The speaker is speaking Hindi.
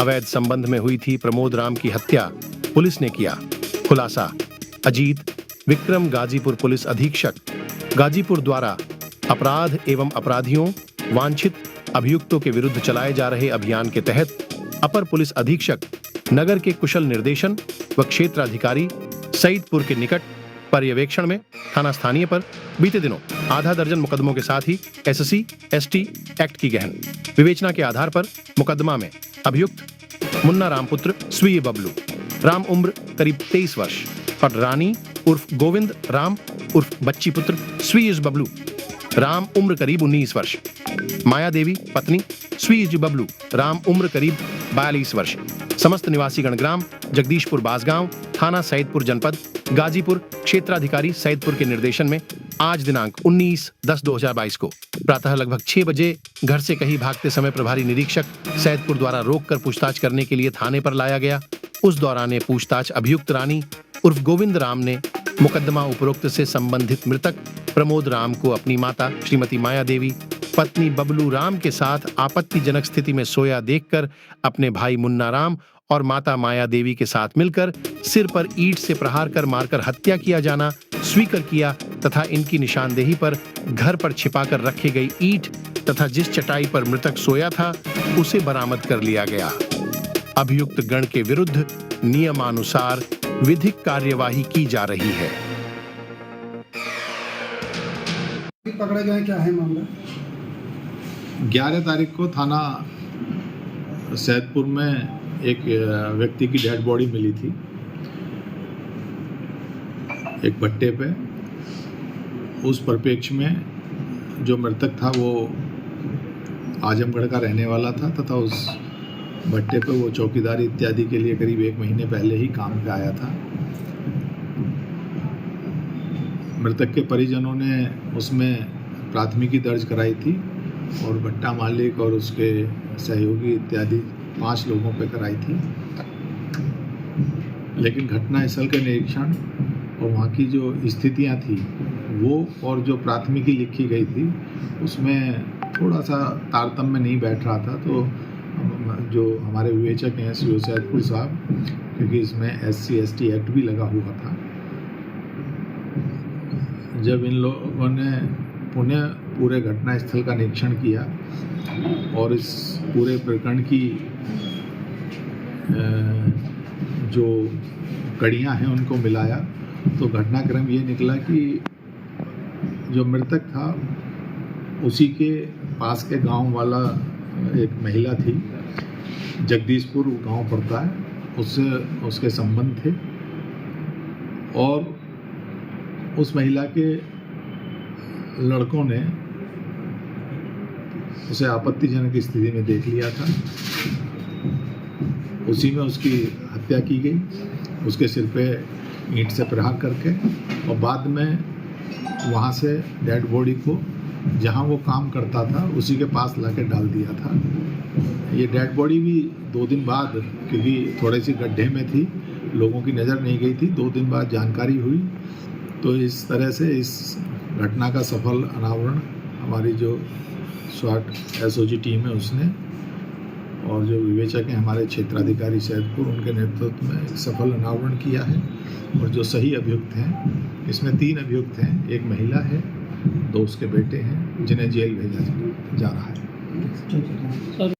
अवैध संबंध में हुई थी प्रमोद राम की हत्या, पुलिस ने किया खुलासा। अजीत विक्रम गाजीपुर पुलिस अधीक्षक गाजीपुर द्वारा अपराध एवं अपराधियों वांछित अभियुक्तों के विरुद्ध चलाए जा रहे अभियान के तहत अपर पुलिस अधीक्षक नगर के कुशल निर्देशन व क्षेत्राधिकारी सईदपुर के निकट पर्यवेक्षण में थाना स्थानीय पर बीते दिनों आधा दर्जन मुकदमों के साथ ही एससी एसटी एक्ट की गहन विवेचना के आधार पर मुकदमा में अभियुक्त मुन्ना राम पुत्र स्वीय बबलू, राम उम्र करीब 23 वर्ष और रानी उर्फ गोविंद राम उर्फ बच्ची पुत्र स्वीय बबलू, राम उम्र करीब 19 वर्ष, माया देवी पत्नी स्वीय बबलू, राम उम्र करीब 42 वर्ष, समस्त निवासी गणग्राम जगदीशपुर बासगांव, थाना सैदपुर जनपद गाजीपुर, क्षेत्राधिकारी सैदपुर के निर्देशन में आज दिनांक 19/10/2022 को प्रातः लगभग 6 बजे घर से कहीं भागते समय प्रभारी निरीक्षक सैदपुर द्वारा रोककर पूछताछ करने के लिए थाने पर लाया गया। उस दौरान पूछताछ अभियुक्त रानी उर्फ गोविंद राम ने मुकदमा उपरोक्त से संबंधित मृतक प्रमोद राम को अपनी माता श्रीमती माया देवी, पत्नी बबलू राम के साथ आपत्तिजनक स्थिति में सोया देखकर अपने भाई मुन्ना राम और माता माया देवी के साथ मिलकर सिर पर ईंट से प्रहार कर मारकर हत्या किया जाना स्वीकार किया तथा इनकी निशानदेही पर घर पर छिपाकर रखी गई ईंट तथा जिस चटाई पर मृतक सोया था उसे बरामद कर लिया गया। अभियुक्त गण के विरुद्ध नियमानुसार विधिक कार्यवाही की जा रही है। पकड़ा गया क्या है मामला? 11 तारीख को थाना सैदपुर में एक व्यक्ति की डेड बॉडी मिली थी एक भट्टे पे। उस परिप्रेक्ष्य में जो मृतक था वो आजमगढ़ का रहने वाला था तथा उस भट्टे पे वो चौकीदारी इत्यादि के लिए करीब 1 महीने पहले ही काम पे आया था। मृतक के परिजनों ने उसमें प्राथमिकी दर्ज कराई थी और भट्टा मालिक और उसके सहयोगी इत्यादि 5 लोगों पे कराई थी। लेकिन घटना स्थल के निरीक्षण और वहाँ की जो स्थितियाँ थी वो और जो प्राथमिकी लिखी गई थी उसमें थोड़ा सा तारतम्य नहीं बैठ रहा था। तो जो हमारे विवेचक हैं श्री सैदपुर साहब, क्योंकि इसमें SC ST एक्ट भी लगा हुआ था, जब इन लोगों ने पुनः पूरे घटना स्थल का निरीक्षण किया और इस पूरे प्रकरण की जो कड़ियाँ हैं उनको मिलाया तो घटनाक्रम ये निकला कि जो मृतक था उसी के पास के गांव वाला एक महिला थी, जगदीशपुर गांव पड़ता है, उससे उसके संबंध थे और उस महिला के लड़कों ने उसे आपत्तिजनक स्थिति में देख लिया था। उसी में उसकी हत्या की गई, उसके सिर पे ईंट से प्रहार करके, और बाद में वहाँ से डेड बॉडी को जहाँ वो काम करता था उसी के पास लाके डाल दिया था। ये डेड बॉडी भी 2 दिन बाद, क्योंकि थोड़े सी गड्ढे में थी, लोगों की नज़र नहीं गई थी, 2 दिन बाद जानकारी हुई। तो इस तरह से इस घटना का सफल अनावरण हमारी जो स्वाट SOG टीम है उसने और जो विवेचक हैं हमारे क्षेत्राधिकारी सैदपुर, उनके नेतृत्व में सफल अनावरण किया है। और जो सही अभियुक्त हैं, इसमें 3 अभियुक्त हैं, एक महिला है, 2 उसके बेटे हैं, जिन्हें जेल भेजा जा रहा है।